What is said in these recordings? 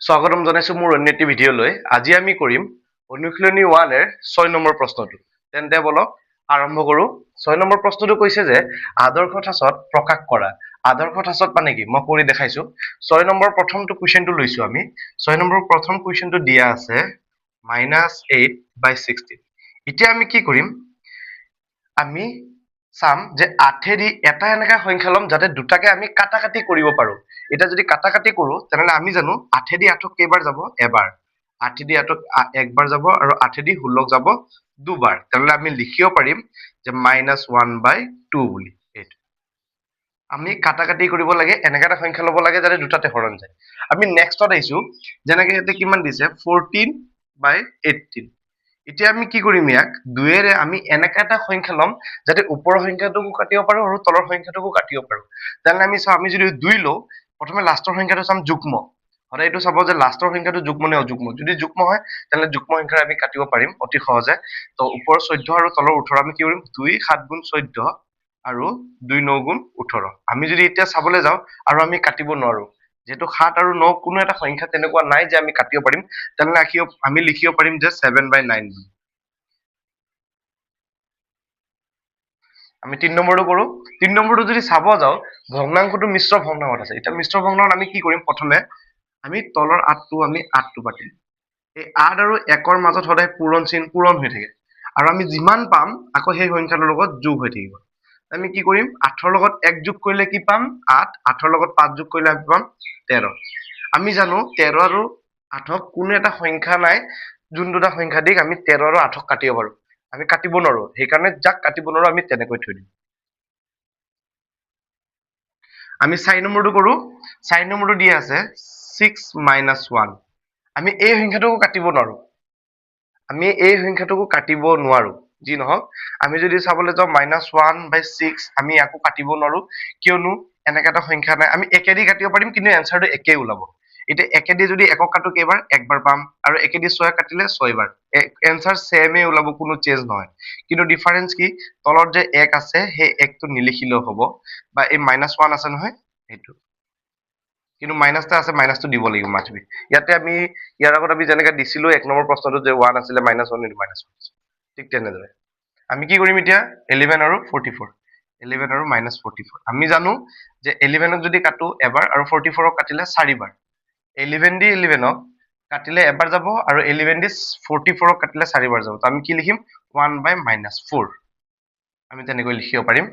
স্বাগতম জনাইছো মোৰ অন্য এটি ভিডিঅ'লৈ। আজি আমি কৰিম অনুশীলনী 1 এৰ 6 নম্বৰ প্ৰশ্নটো। তেন্তে বলক আৰম্ভ কৰো। 6 নম্বৰ প্ৰশ্নটো কৈছে যে আদৰ্শ ঠাঁচত প্ৰকাশ কৰা। আদৰ্শ ঠাঁচত মানে কি মই কৰি দেখাইছো। 6 নম্বৰ প্ৰথমটো কুৱেশ্যনটো লৈছো আমি। 6 নম্বৰ প্ৰথম কুৱেশ্যনটো দিয়া আছে -8/16। এতিয়া আমি কি কৰিম, আমি চাম যে 8 এটা এনেকা সংখ্যা লম যাতে দুটাকে আমি কাটাকাটি কৰিব পাৰো। এটা যদি কাটাকাটি কৰো তেনেহলে আমি জানো 8 8ক কেইবাৰ যাব, এবাৰ। 8 8ক একবাৰ যাব আৰু 8 16ক যাব দুবাৰ। তেনেহলে আমি লিখিব পাৰিম যে -1/2 বুলি। এইটো আমি কাটাকাটি কৰিব লাগে, এনেকা এটা সংখ্যা লব লাগে যাতে দুটাতে হৰণ যায়। আমি নেক্সটত আহিছো, যেনেকে ইয়াতে কিমান দিছে 14/18। এতিয়া আমি কি কৰিম, ইয়াক 2ৰে আমি এনেকা এটা সংখ্যা ল'ম যাতে ওপৰৰ সংখ্যাটোকো কাটিব পাৰো আৰু তলৰ সংখ্যাটোকো কাটিব পাৰো। তেনেহলে আমি চাওঁ, আমি যদি 2 লওঁ, প্ৰথমে লাষ্টৰ সংখ্যাটো চাম যুগ্ম। সদায় এইটো চাব যে লাষ্টৰ সংখ্যাটো যুগ্ম নে অযুগ্ম। যদি যুগ্ম হয় তেনেহলে যুগ্ম সংখ্যাৰে আমি কাটিব পাৰিম অতি সহজে। তো ওপৰৰ 14 আৰু তলৰ 18 আমি কি কৰিম, 2 7 গুণ 14 আৰু 2 9 গুণ 18। আমি যদি এতিয়া চাবলৈ যাওঁ আৰু আমি কাটিব নোৱাৰো, যিহেতু 7 আৰু 9 কোনো এটা সংখ্যা তেনেকুৱা নাই যে আমি কাটিব পাৰিম, তেনেহলে আমি লিখিব পাৰিম যে 7/9 বুলি। আমি 3 নম্বৰটো কৰো। 3 নম্বৰটো যদি চাব যাওঁ, ভগ্নাংশটো মিশ্ৰ ভগ্নাংশত আছে। এতিয়া মিশ্ৰ ভগ্নাংশত আমি কি কৰিম, প্ৰথমে আমি তলৰ 8টো আমি 8টো পাতিম। এই 8 আৰু 1ৰ মাজত সদায় পূৰণ হৈ থাকে, আৰু আমি যিমান পাম আকৌ সেই সংখ্যাটোৰ লগত যোগ হৈ থাকিব। আমি কি কৰিম, 8ৰ লগত 1 যোগ কৰিলে কি পাম, 8। 8ৰ লগত 5 যোগ কৰিলে আমি পাম 13। আমি জানো 13 আৰু 8ক কোনো এটা সংখ্যা নাই যোন দুটা সংখ্যা দি আমি 13 আৰু 8ক কাটিব পাৰো। আমি কাটিব নোৱাৰো, সেইকাৰণে যাক কাটিব নোৱাৰো আমি তেনেকৈ থৈ দিম। আমি 4 নম্বৰটো কৰো। 4 নম্বৰটো দিয়া আছে 6 - 1। আমি এই সংখ্যাটোকো কাটিব নোৱাৰো, যি নহওক। আমি যদি চাবলৈ যাওঁ -1/6, আমি ইয়াকো কাটিব নোৱাৰো, কিয়নো এনেকা এটা সংখ্যা নাই। আমি একেদি কাটিব পাৰিম, কিন্তু এনচাৰটো একেই ওলাব। এতিয়া একেদি যদি 1ক কাটো কেইবাৰ, একবাৰ পাম, আৰু একেদি 6 কাটিলে 6 বাৰ। এনচাৰ ছেমে ওলাব, কোনো চেঞ্জ নহয়। কিন্তু ডিফাৰেন্স কি, তলত যে 1 আছে সেই 1টো নিলিখিলেও হ'ব, বা এই -1 আছে নহয় সেইটো, কিন্তু মাইনাছ এটা আছে, মাইনাছটো দিব লাগিব মাথবি। ইয়াতে আমি ইয়াৰ আগত আমি যেনেকে দিছিলো 1 নম্বৰ প্ৰশ্নটোত যে 1 আছিলে, -1 into -1, ঠিক তেনেদৰে আমি কি কৰিম এতিয়া 11 আৰু 44। 11 আৰু -44 আমি জানো যে 11ক যদি কাটো এবাৰ আৰু 44ক কাটিলে 4 বাৰ। 11 দি 11ক কাটিলে এবাৰ যাব, আৰু 11 দি 44ক কাটিলে 4 বাৰ যাব। তো আমি কি লিখিম, 1/-4। আমি তেনেকৈ লিখিব পাৰিম।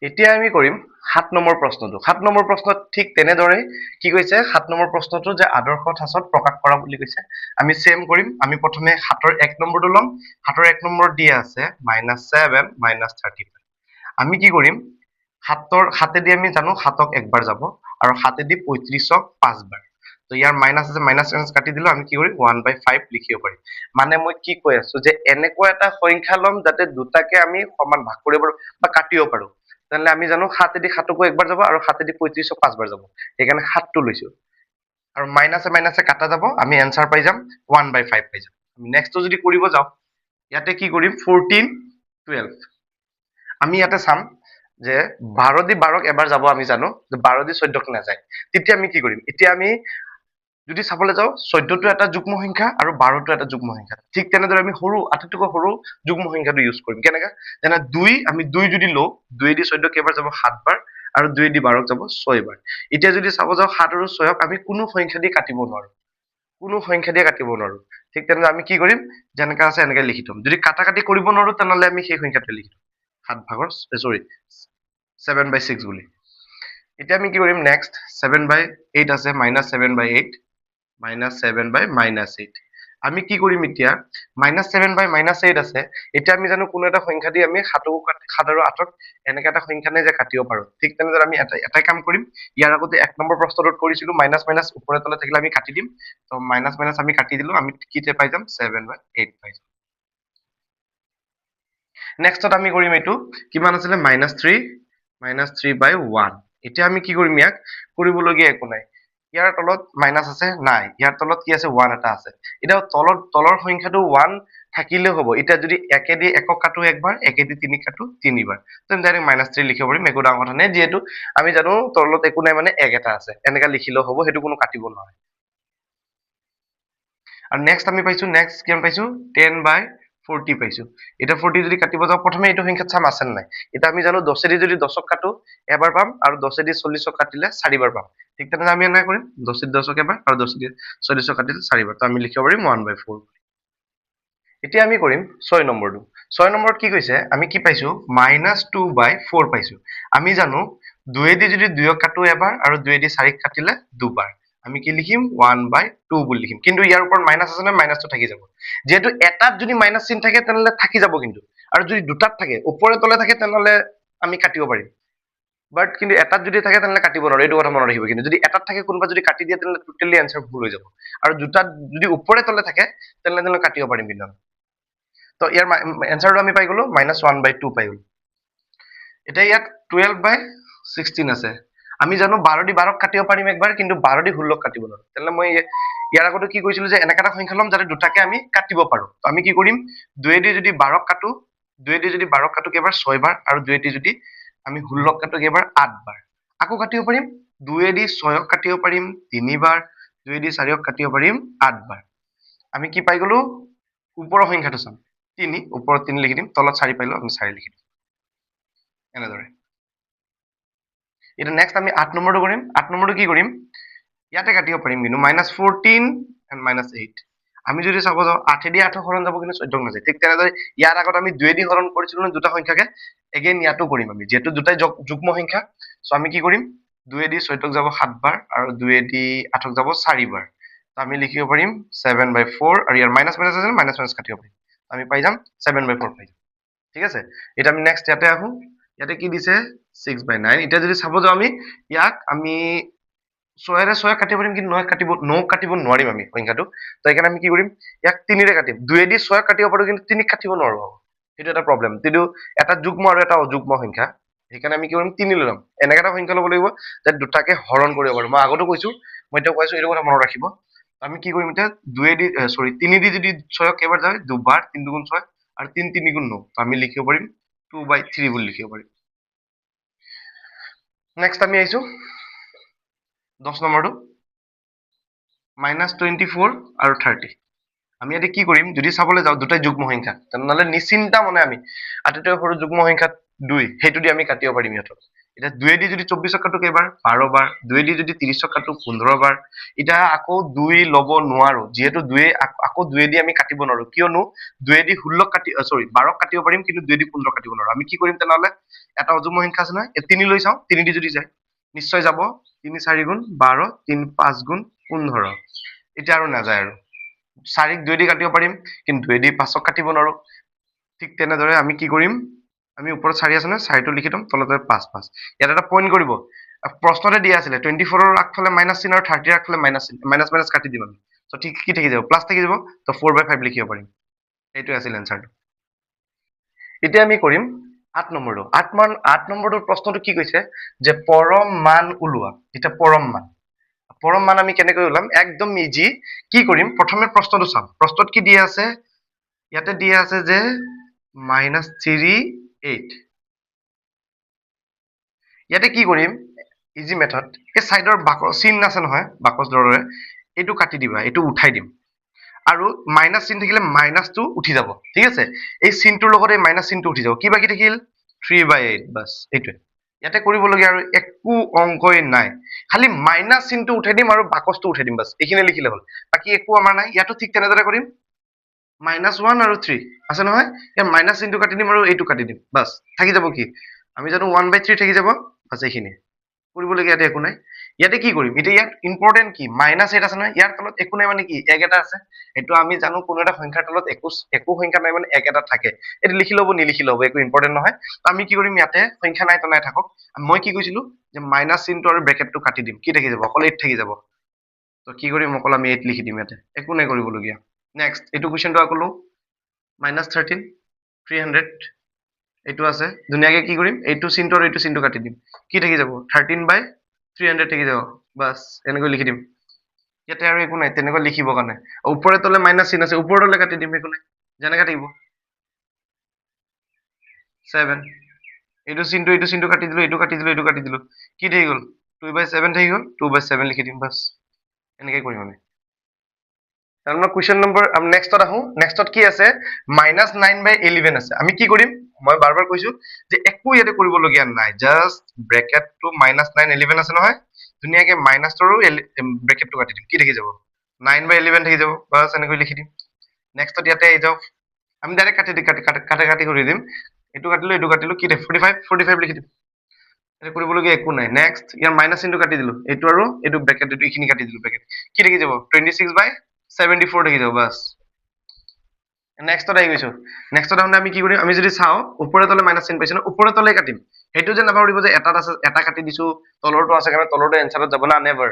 এতিয়া আমি কৰিম 7 নম্বৰ প্ৰশ্নটো। 7 নম্বৰ প্ৰশ্নত ঠিক তেনেদৰে কি কৈছে, 7 নম্বৰ প্ৰশ্নটো যে আদৰ্শ ঠাঁচত প্ৰকাশ কৰা বুলি কৈছে। আমি চেম কৰিম। আমি প্ৰথমে 7ৰ 1 নম্বৰটো ল'ম। 7ৰ 1 নম্বৰ দিয়া আছে -7 - 35। আমি কি কৰিম, 7 দি আমি জানো 7ক একবাৰ যাব, আৰু 7 দি 35ক 5 বাৰ। তো ইয়াৰ মাইনাছ আছে, মাইনাছ কাটি দিলো। আমি কি কৰিম 1/5 লিখিব পাৰিম। মানে মই কি কৈ আছো যে এনেকুৱা এটা সংখ্যা ল'ম যাতে দুটাকে আমি সমান ভাগ কৰিব পাৰো বা কাটিব পাৰো। তেনেহলে আমি জানো 7 দি 7কো একবাৰ যাব, আৰু 7 দি 35ক 5 বাৰ যাব। সেইকাৰণে 7টো লৈছো, আৰু মাইনাছে মাইনাছে কাটা যাব, আমি এনচাৰ পাই যাম 1/5 পাই যাম। আমি নেক্সটটো যদি কৰিব যাওঁ, ইয়াতে কি কৰিম 14 12। আমি ইয়াতে চাম যে 12 দি 12ক এবাৰ যাব, আমি জানো যে 12 দি 14ক নাযায়। তেতিয়া আমি কি কৰিম, এতিয়া আমি যদি চাবলৈ যাওঁ 14টো এটা যুগ্ম সংখ্যা আৰু 12টো এটা যুগ্ম সংখ্যা। ঠিক তেনেদৰে আমি আটাইতকৈ সৰু যুগ্ম সংখ্যাটো ইউজ কৰিম। কেনেকা, যেনে 2, আমি 2 যদি লওঁ, 2 দি 14 কেইবাৰ যাব 7 বাৰ, আৰু 2 দি 12ক যাব 6 বাৰ। এতিয়া যদি চাব যাওঁ 7 আৰু 6ক আমি কোনো সংখ্যা দি কাটিব নোৱাৰো, ঠিক তেনেদৰে আমি কি কৰিম, যেনেকা আছে এনেকে লিখি থম। যদি কাটাকাটি কৰিব নোৱাৰো তেনেহলে আমি সেই সংখ্যাটো লিখি থম 7/6 বুলি। এতিয়া আমি কি কৰিম, নেক্সট 7/8 আছে, -7/8 -7/-8। আমি কি কৰিম এতিয়া, -7/-8 আছে। এতিয়া আমি জানো কোনো এটা সংখ্যা দি আমি 7 আৰু 8ক এনেকে এটা সংখ্যা নাই যে কাটিব পাৰো। ঠিক তেনেদৰে আমি এটাই কাম কৰিম, ইয়াৰ আগতে 1 নম্বৰ প্ৰশ্নটোত কৰিছিলো, মাইনাছ মাইনাছ ওপৰে তলে থাকিলে আমি কাটি দিম। তো মাইনাছ মাইনাছ আমি কাটি দিলো, আমি কি পাই যাম 7/8 পাই যাম। নেক্সটত আমি কৰিম এইটো কিমান আছিলে, -3 - 3/1। এতিয়া আমি কি কৰিম, ইয়াক কৰিবলগীয়া একো নাই। ইয়াৰ তলত মাইনাছ আছে নাই, ইয়াৰ তলত কি আছে 1 এটা আছে। এতিয়া তলৰ সংখ্যাটো 1 থাকিলেও হ'ব। এতিয়া যদি একেদি একক কাটো একবাৰ, একেদি 3 কাটো 3 বাৰ, তেন্তে ডাইৰেক্ট -3 লিখিব পাৰিম, একো ডাঙৰ কথা নাই। যিহেতু আমি জানো তলত একো নাই মানে 1 এটা আছে, এনেকা লিখিলেও হ'ব, সেইটো কোনো কাটিব নোৱাৰে। আৰু নেক্সট আমি পাইছো, নেক্সট কিমান পাইছো 10/40 পাইছো। এতিয়া 40 যদি কাটিব যাওঁ, প্ৰথমে এইটো সংখ্যাত চাম আছে নাই। এতিয়া আমি জানো 10 দি যদি 10ক কাটো এবাৰ পাম, আৰু 10 দি 40ক কাটিলে 4 বাৰ পাম। ঠিক তেনেদৰে আমি এনেকৈ কৰিম, 10 দি 10ক এবাৰ আৰু 10 দি 40ক কাটিলে 4 বাৰ। তো আমি লিখিব পাৰিম 1/4। এতিয়া আমি কৰিম 6 নম্বৰটো। 6 নম্বৰত কি কৈছে, আমি কি পাইছো -2/4 পাইছো। আমি জানো 2 দি যদি 2ক কাটো এবাৰ আৰু 2 দি 4ক কাটিলে দুবাৰ, আমি কি লিখিম 1/2 বুলি লিখিম। কিন্তু ইয়াৰ ওপৰত মাইনাছ আছে নে, মাইনাছটো থাকি যাব। যিহেতু এটাত যদি মাইনাছ চিন থাকে তেনেহ'লে থাকি যাব, কিন্তু আৰু যদি দুটাত থাকে ওপৰে তলে থাকে তেনেহ'লে আমি কাটিব পাৰিম। বাট কিন্তু এটাত যদি থাকে তেনেহ'লে কাটিব নোৱাৰো, এইটো কথা মনত ৰাখিব। কিন্তু যদি এটাত থাকে কোনোবা যদি কাটি দিয়ে তেনেহ'লে টোটেলি এনচাৰ ভুল হৈ যাব। আৰু দুটাত যদি ওপৰে তলে থাকে তেনেহ'লে কাটিব পাৰিম কিন্তু। তো ইয়াৰ এনচাৰটো আমি পাই গলো -1/2 পাই গলো। এতিয়া ইয়াত 12/16 আছে। আমি জানো 12 দি 12ক কাটিব পাৰিম একবাৰ, কিন্তু 12 দি 16ক কাটিব নোৱাৰো। তেনেহ'লে মই ইয়াৰ আগতে কি কৈছিলো যে এনেকা এটা সংখ্যা ল'ম যাতে দুটাকে আমি কাটিব পাৰো। তো আমি কি কৰিম, 2 দি যদি 12ক কাটো, 2 দি যদি 12ক কাটো কেইবাৰ 6 বাৰ, আৰু 2 দি যদি আমি 16ক কাটো কেইবাৰ 8 বাৰ। আকৌ কাটিব পাৰিম, 2 দি 6ক কাটিব পাৰিম 3 বাৰ, 2 দি 4ক কাটিব পাৰিম 8 বাৰ। আমি কি পাই গলো, ওপৰৰ সংখ্যাটো চাম 3, ওপৰত 3 লিখি দিম, তলত 4 পাইলো আমি 4 লিখি দিম এনেদৰে। এতিয়া নেক্সট আমি 8 নম্বৰটো কৰিম। 8 নম্বৰটো কি কৰিম, ইয়াতে কাটিব পাৰিম কিন্তু -14 and -8। আমি যদি চাব যাওঁ 8 দি 8ক হৰণ যাব, কিন্তু 14ক নাযায়। ঠিক তেনেদৰে ইয়াৰ আগত আমি 2 দি হৰণ কৰিছিলো ন দুটা সংখ্যাকে, এগেইন ইয়াতো কৰিম আমি, যিহেতু দুটাই যুগ্ম সংখ্যা। চ' আমি কি কৰিম, 2 দি 14ক যাব 7 বাৰ, আৰু 2 দি 8ক যাব 4 বাৰ। তো আমি লিখিব পাৰিম 7/4, আৰু ইয়াৰ মাইনাছ মাইনাছ আছে, মাইনাছ মাইনাছ কাটিব পাৰিম, আমি পাই যাম 7/4 পাই যাম। ঠিক আছে। এতিয়া আমি নেক্সট ইয়াতে আহো, ইয়াতে কি দিছে 6/9। এতিয়া যদি চাব যাওঁ আমি ইয়াক, আমি 6ৰে 6 কাটিব পাৰিম, কিন্তু 9 কাটিব নোৱাৰিম আমি সংখ্যাটো। তো সেইকাৰণে আমি কি কৰিম, ইয়াক 3ৰে কাটিম। 2 দি 6 কাটিব পাৰো, কিন্তু 3ক কাটিব নোৱাৰো, সেইটো এটা প্ৰব্লেম। কিন্তু এটা যুগ্ম আৰু এটা অযুগ্ম সংখ্যা, সেইকাৰণে আমি কি কৰিম 3 লৈ ল'ম। এনেকা এটা সংখ্যা ল'ব লাগিব যে দুটাকে হৰণ কৰিব পাৰো। মই আগতো কৈছো, মই এতিয়া কৈছো, এইটো কথা মনত ৰাখিব। আমি কি কৰিম এতিয়া, 3 দি যদি 6ক কেইবাৰ যায় দুবাৰ, 3 2 গুণ 6, আৰু 3 3 গুণ 9। আমি লিখিব পাৰিম 2/3 বুলি লিখিব পাৰিম। নেক্সট আমি আহিছো 10 নম্বৰটো, -24 আৰু 30। আমি ইয়াতে কি কৰিম, যদি চাবলৈ যাওঁ দুটাই যুগ্ম সংখ্যা, তেনেহ'লে নিশ্চিন্তা মনে আমি আটাইতকৈ সৰু যুগ্ম সংখ্যা 2, সেইটো দি আমি কাটিব পাৰিম ইহঁতক। এতিয়া 2 দি যদি 24ক কাটো কেইবাৰ 12 বাৰ, 2 দি যদি 30ক কাটো 15 বাৰ। এতিয়া আকৌ 2 ল'ব নোৱাৰো, যিহেতু 2 দি আমি কাটিব নোৱাৰো, কিয়নো 2 দি 12ক 12ক কাটিব পাৰিম, কিন্তু 2 দি 15ক কাটিব নোৱাৰো। আমি কি কৰিম তেনেহ'লে, এটা অযুগ্ম সংখ্যা আছে নহয়, 3 লৈ চাওঁ, 3 দি যদি যায় নিশ্চয় যাব, 3 4 গুণ 12, 3 5 গুণ 15। এতিয়া আৰু নাযায়, আৰু 4ক 2 দি কাটিব পাৰিম, কিন্তু 2 দি 5ক কাটিব নোৱাৰো। ঠিক তেনেদৰে আমি কি কৰিম, আমি ওপৰত 4 আছে নহয়, 4টো লিখি থম, তলতে 5 5। ইয়াত এটা পইণ্ট কৰিব, প্ৰশ্নতে দিয়া আছিলে 24ৰ আগফালে মাইনাছ চিন আৰু 30ৰ আগফালে মাইনাছ চিন, মাইনাছ মাইনাছ কাটি দিম আমি। ত' ঠিক কি থাকি যাব, প্লাছ থাকি যাব, তো 4/5 লিখিব পাৰিম। এইটোৱে আছিল এনচাৰটো। এতিয়া আমি কৰিম 8 নম্বৰটো। 8 নম্বৰটো প্ৰশ্নটো কি কৈছে, যে পৰম মান ওলোৱা। এতিয়া পৰম মান আমি কেনেকৈ ওলাম, একদম ইজি। কি কৰিম, প্ৰথমে প্ৰশ্নটো চাম। প্ৰশ্নত কি দিয়া আছে, ইয়াতে দিয়া আছে যে -3/8। ইয়াতে কি কৰিম, ইজি মেথড, এই চাইডৰ চিন আছে নহয় বাকচ দৰে, এইটো কাটি দিবা, এইটো উঠাই দিম, আৰু মাইনাছ চিন থাকিলে মাইনাছটো উঠি যাব। ঠিক আছে, এই চিনটোৰ লগত এই মাইনাছ চিনটো উঠি যাব, কি বাকী থাকিল 3/8, বাছ এইটোৱে। ইয়াতে কৰিবলগীয়া আৰু একো অংকই নাই, খালি মাইনাছ চিনটো উঠাই দিম আৰু বাকচটো উঠাই দিম, বাছ এইখিনি লিখিলে হ'ল, বাকী একো আমাৰ নাই। ইয়াতো ঠিক তেনেদৰে কৰিম, -1 আৰু 3 আছে নহয়, ইয়াৰ মাইনাছ চিনটো কাটি দিম আৰু এইটো কাটি দিম, বাছ থাকি যাব কি, আমি জানো 1/3 থাকি যাব, বাছ এইখিনি। কৰিবলগীয়া ইয়াতে একো নাই। ইয়াতে কি কৰিম, এতিয়া ইয়াত ইম্পৰ্টেণ্ট কি, -8 আছে নহয়, ইয়াৰ তলত একো নাই মানে কি 1 এটা আছে। এইটো আমি জানো কোনো এটা সংখ্যাৰ তলত একো সংখ্যা নাই মানে 1 এটা থাকে, এইটো লিখি ল'ব নিলিখি ল'ব, একো ইম্পৰ্টেণ্ট নহয়। আমি কি কৰিম, ইয়াতে সংখ্যা নাই তো নাই থাকক। মই কি কৈছিলো, যে মাইনাছ চিনটো আৰু ব্ৰেকেটটো কাটি দিম, কি থাকি যাব, অকল 8 থাকি যাব। তো কি কৰিম, অকল আমি 8 লিখি দিম, ইয়াতে একো নাই কৰিবলগীয়া। নেক্সট এইটো কুৱেশ্যনটো আকৌ লওঁ, -13 300, এইটো আছে, ধুনীয়াকে কি কৰিম, এইটো চিনটো আৰু এইটো চিনটো কাটি দিম, কি থাকি যাব 13/300 থাকি যাব, বাস এনেকৈ লিখি দিম ইয়াতে আৰু একো নাই তেনেকৈ লিখিবৰ কাৰণে ওপৰে তলে মাইনাছ চিন আছে ওপৰে তলে কাটি দিম একো নাই যেনেকৈ থাকিব 7 এইটো চিনটো কাটি দিলো এইটো কাটি দিলো এইটো কাটি দিলো কি থাকি গ'ল 2/7 থাকি গ'ল 2/7 লিখি দিম বাস এনেকৈ কৰিম আমি তাৰমানে কুৱেশ্যন নম্বৰ নেক্সটত আহো নেক্সটত কি আছে -9/11 আছে আমি কি কৰিম মই বাৰ বাৰ কৈছো যে একো ইয়াতে কৰিবলগীয়া নাই জাষ্ট ব্ৰেকেটটো -9 11 আছে নহয় ধুনীয়াকে মাইনাছটোৰো ব্ৰেকেটটো কাটি দিম কি থাকি যাব 9/11 থাকি যাব বাছ এনেকৈ লিখি দিম নেক্সটত ইয়াতে আহি যাওক আমি ডাইৰেক্ট কাটি কৰি দিম এইটো কাটিলো কি 45 লিখি দিম এটা কৰিবলগীয়া একো নাই নেক্সট ইয়াৰ মাইনাছ চিনটো কাটি দিলো এইটো আৰু এইটো ব্ৰেকেট এইটো এইখিনি কাটি দিলো ব্ৰেকেট কি থাকি যাব 26/74 থাকি যাব বাছ নেক্সটত আহি গৈছো নেক্সটত আহোঁতে আমি কি কৰিম আমি যদি চাওঁ ওপৰে তলে মাইনাছ চিন পাইছো ন ওপৰে তলে কাটিম সেইটো যে নাভাবিব যে এটাত আছে এটা কাটি দিছো তলৰটো আছে কাৰণে তলৰটো এনচাৰত যাব না নেভাৰ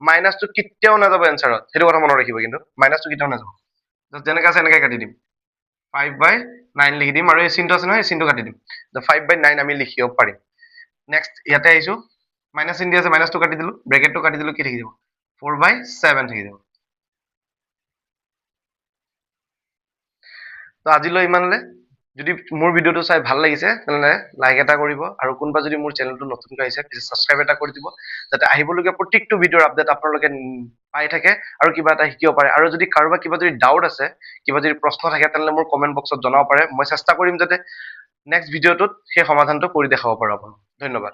মাইনাছটো কেতিয়াও নাযাব এনচাৰত সেইটো কথা মনত ৰাখিব কিন্তু মাইনাছটো কেতিয়াও নাযাব যেনেকৈ আছে এনেকৈ কাটি দিম 5/9 লিখি দিম আৰু এই চিনটো আছে নহয় এই চিনটো কাটি দিম 5/9 আমি লিখিব পাৰিম নেক্সট ইয়াতে আহিছো মাইনাছ চিন দি আছে মাইনাছটো কাটি দিলো ব্ৰেকেটটো কাটি দিলো কি থাকি যাব 4/7 থাকি যাব তো আজিলৈ ইমানলে যদি মোৰ ভিডিঅ'টো চাই ভাল লাগিছে তেনেহ'লে লাইক এটা কৰিব আৰু কোনোবা যদি মোৰ চেনেলটো নতুনকৈ আহিছে প্লিজ ছাবস্ক্ৰাইব এটা কৰি দিব যাতে আহিবলগীয়া প্ৰত্যেকটো ভিডিঅ'ৰ আপডেট আপোনালোকে পাই থাকে আৰু কিবা এটা শিকিব পাৰে আৰু যদি কাৰোবাৰ কিবা যদি ডাউট আছে কিবা যদি প্ৰশ্ন থাকে তেনেহ'লে মোৰ কমেণ্ট বক্সত জনাব পাৰে মই চেষ্টা কৰিম যাতে নেক্সট ভিডিঅ'টোত সেই সমাধানটো কৰি দেখাব পাৰোঁ আপোনাক ধন্যবাদ